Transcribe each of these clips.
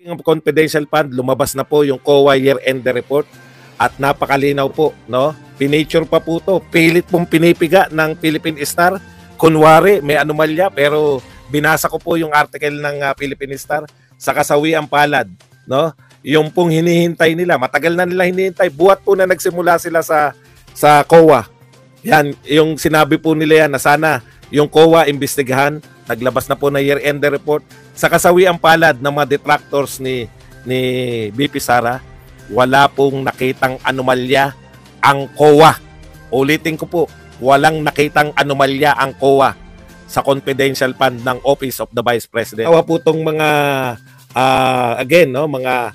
Ng confidential fund, lumabas na po yung COA year-end report at napakalinaw po, no? Pinature pa po to, pilit pong pinipiga ng Philippine Star. Kunwari, may anomalya, pero binasa ko po yung article ng Philippine Star sa kasawiang palad, no? Yung pong hinihintay nila, matagal na nila hinihintay, buhat po na nagsimula sila sa COA. Yan, yung sinabi po nila yan na sana yung COA imbestigahan, naglabas na po na year-end report. Sa kasawiang palad ng mga detractors ni BP Sara, wala pong nakitang anomalya ang COA. Ulitin ko po, walang nakitang anomalya ang COA sa confidential fund ng Office of the Vice President. Kawa po itong mga, again, no, mga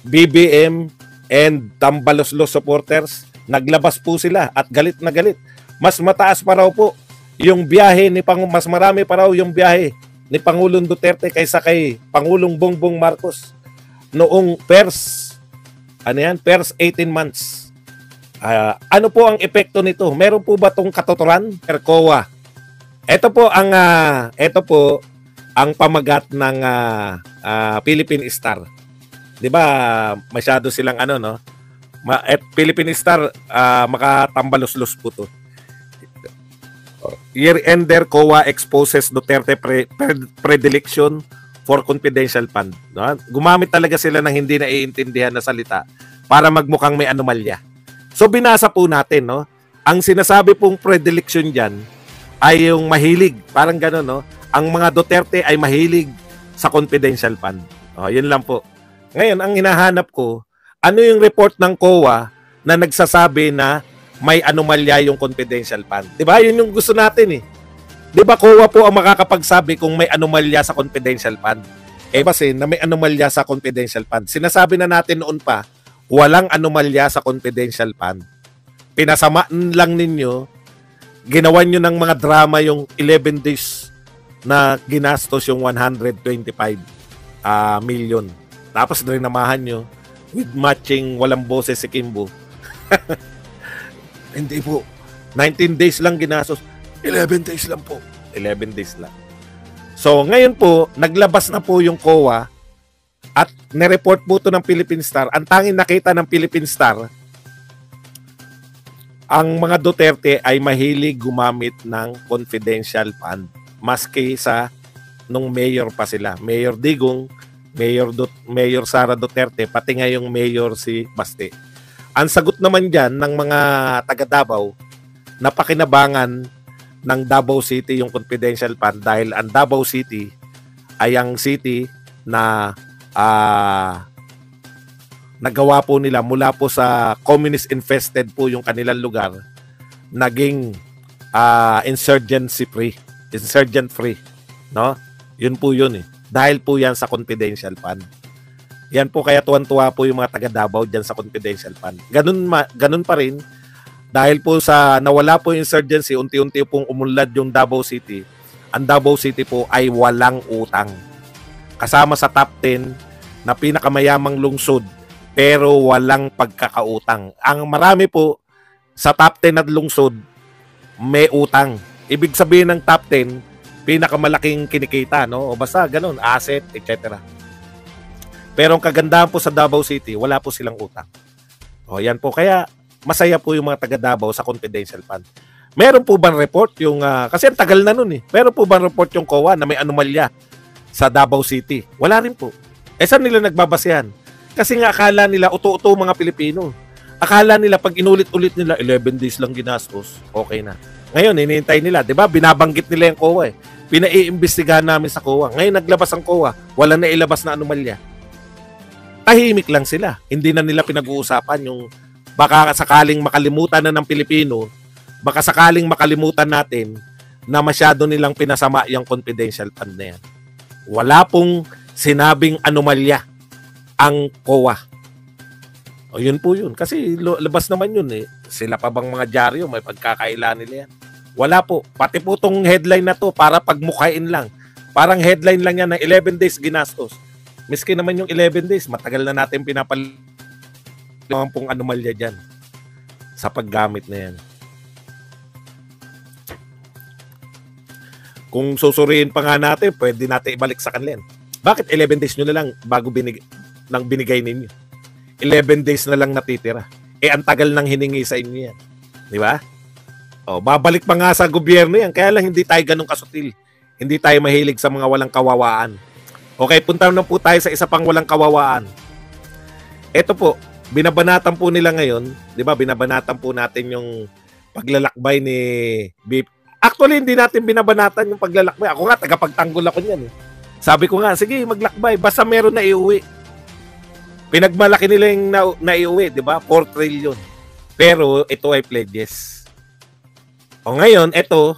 BBM and Tambaloslos supporters, naglabas po sila at galit na galit. Mas mataas pa raw po yung biyahe ni mas marami pa raw yung biyahe ni Pangulong Duterte kaysa kay Pangulong Bongbong Marcos noong first 18 months. Ano po ang epekto nito? Meron po ba tong katotoran? COA. Ito po ang pamagat ng Philippine Star. 'Di ba? Masyado silang no? Philippine Star makatambalos-los po to. Year-ender COA exposes Duterte predilection for confidential fund. No? Gumamit talaga sila ng hindi naiintindihan na salita para magmukhang may anomalya. So binasa po natin, no? Ang sinasabi pong predilection diyan ay yung mahilig, parang gano'n, no? Ang mga Duterte ay mahilig sa confidential fund. Yun lang po. Ngayon, ang hinahanap ko, ano yung report ng COA na nagsasabi na may anomalya yung confidential fund. 'Di ba? Yun yung gusto natin eh. 'Di ba COA po ang makakapagsabi kung may anomalya sa confidential fund? Kasi na may anomalya sa confidential fund. Sinasabi na natin noon pa, walang anomalya sa confidential fund. Pinasamaan lang ninyo, ginawan nyo ng mga drama yung 11 days na ginastos yung 125 million. Tapos namahan nyo with matching walang boses si Kimbo. Hindi po. 19 days lang ginastos. 11 days lang po. 11 days lang. So, ngayon po, naglabas na po yung COA at nireport po ito ng Philippine Star. Ang tanging nakita ng Philippine Star, ang mga Duterte ay mahilig gumamit ng confidential fund maski sa nung mayor pa sila. Mayor Digong, Mayor Sara Duterte, pati nga yung mayor si Baste. Ang sagot naman dyan ng mga taga Davao, napakinabangan ng Davao City yung confidential fund dahil ang Davao City ay ang city na nagawa po nila mula po sa communist infested po yung kanilang lugar, naging insurgent free, no? Yun po yun eh. Dahil po yan sa confidential fund. Yan po kaya tuwan-tuwa po yung mga taga Davao dyan sa confidential fund. Ganun pa rin, dahil po sa nawala po yung insurgency, unti-unti pong umunlad yung Davao City. Ang Davao City po ay walang utang. Kasama sa top 10 na pinakamayamang lungsod, pero walang pagkakautang. Ang marami po sa top 10 na lungsod, may utang. Ibig sabihin ng top 10, pinakamalaking kinikita, no? O basta ganun, asset, etc. Pero ang kagandahan po sa Davao City, wala po silang utang. Yan po. Kaya masaya po yung mga taga Davao sa confidential fund. Meron po bang report yung, kasi ang tagal na nun eh. Meron po bang report yung COA na may anomalya sa Davao City? Wala rin po. Saan nila nagbabasehan? Kasi nga akala nila, uto-uto mga Pilipino. Akala nila pag inulit-ulit nila, 11 days lang ginastos, okay na. Ngayon, hinihintay nila. Diba? Binabanggit nila yung COA eh. Pinaiimbestigahan namin sa COA. Ngayon naglabas ang COA, wala na ilabas na anomalya. Tahimik lang sila. Hindi na nila pinag-uusapan yung baka sakaling makalimutan na ng Pilipino, baka sakaling makalimutan natin na masyado nilang pinasama yung confidential fund na yan. Wala pong sinabing anomalya ang COA. Yun po yun. Kasi labas naman yun eh. Sila pa bang mga dyaryo, may pagkakaila nila yan? Wala po. Pati po tong headline na to para pagmukhain lang. Parang headline lang yan ng 11 days ginastos. Miski naman yung 11 days, matagal na natin pinapalit naman pong anomalya dyan sa paggamit na yan. Kung susuriin pa nga natin, pwede natin ibalik sa kanila yan. Bakit 11 days nyo na lang bago binigay ninyo? 11 days na lang natitira. Ang tagal nang hiningi sa inyo yan. Di ba? Babalik pa nga sa gobyerno yan. Kaya lang hindi tayo ganun kasutil. Hindi tayo mahilig sa mga walang kawawaan. Okay, punta na po tayo sa isa pang walang kawawaan. Ito po, binabanatan po nila ngayon. Di ba? Binabanatan po natin yung paglalakbay ni BP. Actually, hindi natin binabanatan yung paglalakbay. Ako nga, tagapagtanggol ako niyan. Sabi ko nga, sige, maglakbay. Basta meron na iuwi. Pinagmalaki nila yung naiuwi, di ba? 4 trillion. Pero ito ay pledges. Ngayon, ito,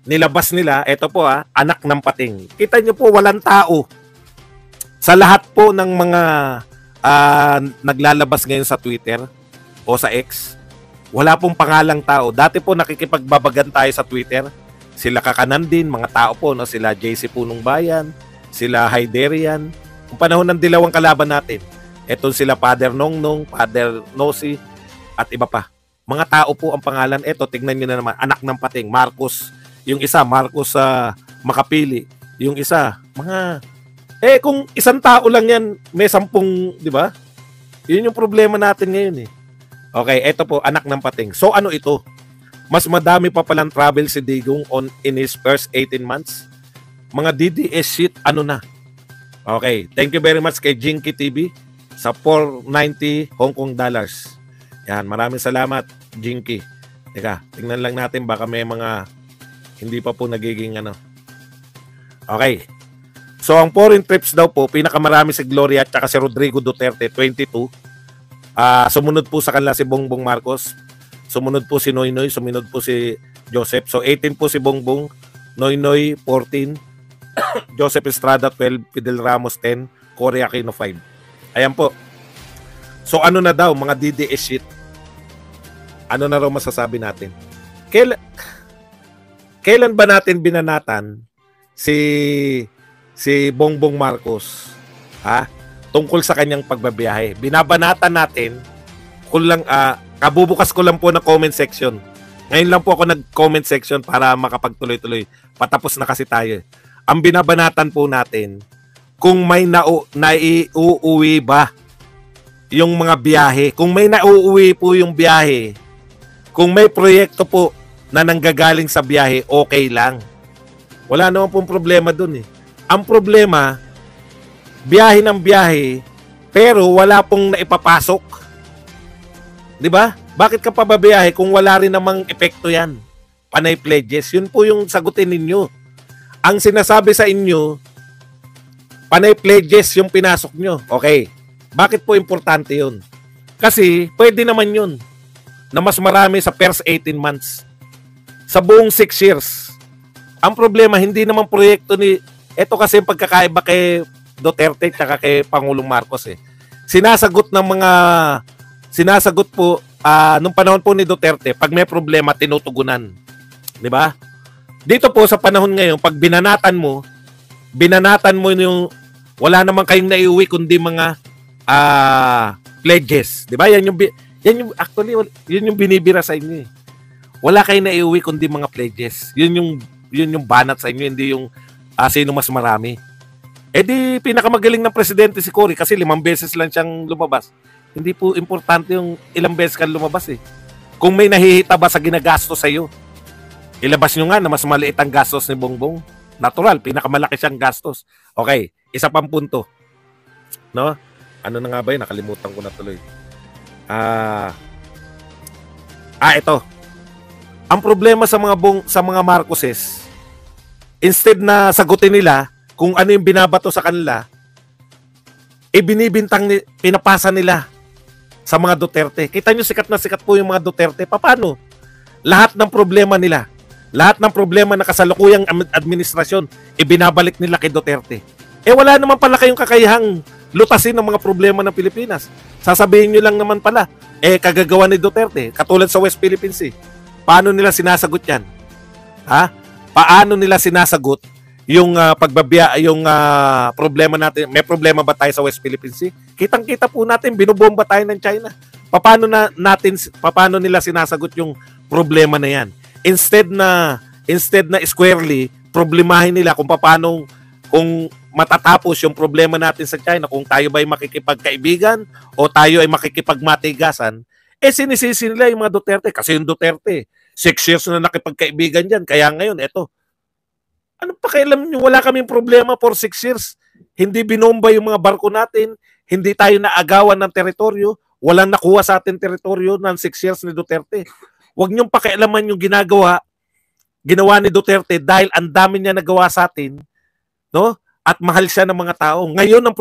nilabas nila, ito po anak ng pating. Kita nyo po, walang tao. Sa lahat po ng mga naglalabas ngayon sa Twitter o sa X, wala pong pangalang tao. Dati po nakikipagbabagan tayo sa Twitter. Sila Kakanan din, mga tao po, no? Sila JC Punong Bayan, sila Haiderian. Kung panahon ng dilawang kalaban natin, eto sila Father Nongnong, Father Nosy, at iba pa. Mga tao po ang pangalan. Eto, tignan nyo na naman, anak ng pating, Marcos. Yung isa, Marcos Makapili. Yung isa, mga... kung isang tao lang yan, may 10, di ba? Yun yung problema natin ngayon Okay, eto po, anak ng pating. So ano ito? Mas madami pa palang travel si Digong in his first 18 months. Mga DDS shit, ano na? Okay, thank you very much kay Jinky TV sa 490 Hong Kong dollars. Yan, maraming salamat, Jinky. Teka, tingnan lang natin, baka may mga hindi pa po nagiging ano. Okay. So, ang foreign trips daw po, pinakamarami si Gloria at saka si Rodrigo Duterte, 22. Sumunod po sa kanila si Bongbong Marcos. Sumunod po si Noynoy. Sumunod po si Joseph. So, 18 po si Bongbong. Noynoy, 14. Joseph Estrada, 12. Fidel Ramos, 10. Cory Aquino, 5. Ayan po. So, ano na daw, mga DDS shit? Ano na raw masasabi natin? Kailan ba natin binanatan si Bongbong Marcos tungkol sa kanyang pagbabiyahe? Binabanatan natin kulang kabubukas ko lang po na comment section. Ngayon lang po ako nag-comment section para makapagtuloy-tuloy. Patapos na kasi tayo. Ang binabanatan po natin kung may naiuuwi ba yung mga biyahe. Kung may nauuwi po yung biyahe, kung may proyekto po na nanggagaling sa biyahe, okay lang. Wala naman pong problema dun Ang problema, biyahe ng biyahe, pero wala pong naipapasok. Di ba? Bakit ka pa babiyahe kung wala rin namang epekto yan? Panay pledges. Yun po yung sagutin ninyo. Ang sinasabi sa inyo, panay pledges yung pinasok nyo. Okay. Bakit po importante yun? Kasi pwede naman yun na mas marami sa first 18 months. Sa buong 6 years. Ang problema, hindi naman proyekto ni... Ito kasi pagkakaiba kay Duterte at kay Pangulong Marcos Sinasagot po, nung panahon po ni Duterte, pag may problema, tinutugunan. Di ba? Dito po sa panahon ngayon, pag binanatan mo yung wala naman kayong naiuwi kundi mga pledges. Di ba? Yan yung binibira sa inyo Wala kayong naiuwi kundi mga pledges. Yun yung banat sa inyo, hindi yung sino mas marami. Di pinakamagaling ng presidente si Cory kasi 5 beses lang siyang lumabas. Hindi po importante yung ilang beses ka lumabas Kung may nahihita ba sa ginagastos sa iyo, ilabas nyo nga na mas maliit ang gastos ni Bongbong. Natural, pinakamalaki siyang gastos. Okay, isa pang punto. No? Ano na nga ba yun? Nakalimutan ko na tuloy. Ito. Ang problema sa mga Marcoses, instead na sagutin nila kung ano yung binabato sa kanila, pinapasa nila sa mga Duterte. Kita nyo, sikat na sikat po yung mga Duterte. Paano? Lahat ng problema nila, lahat ng problema na kasalukuyang administrasyon, ibinabalik nila kay Duterte. Wala naman pala kayong kakayahang lutasin ng mga problema ng Pilipinas. Sasabihin nyo lang naman pala, kagagawa ni Duterte, katulad sa West Philippines Paano nila sinasagot yan? Paano nila sinasagot yung yung problema natin? May problema ba tayo sa West Philippines Kitang-kita po natin, binubomba tayo ng China. Paano nila sinasagot yung problema na yan? Instead na squarely problemahin nila kung kung matatapos yung problema natin sa China, kung tayo ba ay makikipagkaibigan o tayo ay makikipagmatigasan, sinisisi nila yung mga Duterte. Kasi yung Duterte, 6 years na nakipagkaibigan dyan. Kaya ngayon, eto, anong pakialam nyo? Wala kaming problema for 6 years. Hindi binomba yung mga barko natin, hindi tayo naagawan ng teritoryo, walang nakuha sa ating teritoryo ng 6 years ni Duterte. Huwag niyong pakialaman yung ginawa ni Duterte dahil ang dami niya nagawa sa atin, no? At mahal siya ng mga tao. Ngayon ang